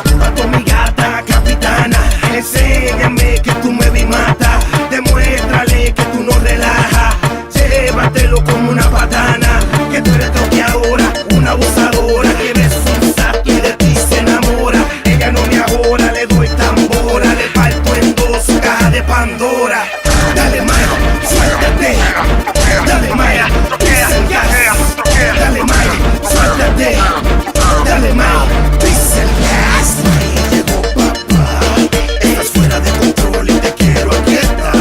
Pato mi gata, capitana, enséñame que tú me vi mata. Demuéstrale que tú no relajas. Llévatelo como una patana, que tú eres toqueadora, una abusadora, que eres un sato y de ti se enamora. Ella no me ahora, le doy tambora, le parto en dos su caja de Pandora. Dale Maya, suéltate. Dale Maya, pisa el gas. Dale Maya, suéltate. Dale Maya, pisa el gas. Ahí llegó papá. Estás fuera de control y te quiero aquieta.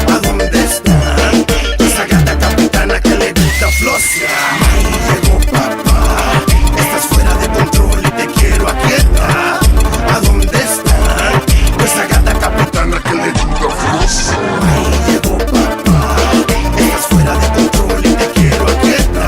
¿A dónde están? Esa gata capitana que le gusta flosear. Ahí llegó papá. Estás fuera de control y te quiero aquieta. ¿A dónde están? Esa gata capitana que le gusta flosear. Ahí llegó papá. Estás fuera de control y te quiero aquieta.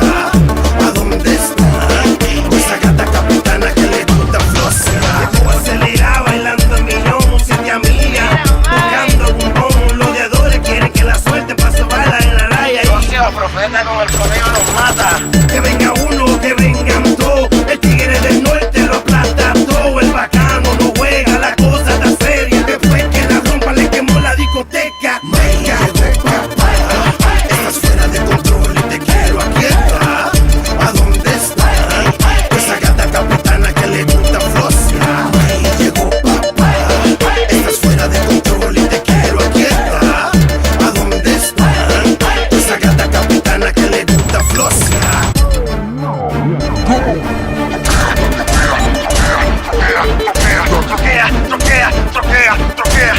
¿A dónde están? Esa gata capitana que le gusta flosear. Llegó acelerada bailando en millón, siete amigas buscando bombón. Los deadores quieren que la suelte pa' sobarla en la raya. Yo sigo profeta con el conejo los mata. Que venga uno, que vengan dos. El tigre del norte lo aplasta todo. El bacano no juega, la cosa está seria. Después que la rompa le quemó la discoteca. Venga, papá, estás fuera de control y te quiero aquieta. ¿A dónde están? Esa gata capitana que le gusta flosear. Ahí llegó papá. Estás fuera de control y te quiero aquieta. ¿A dónde están? Esa gata capitana que le gusta flosear. Troquea, troquea, troquea, troquea.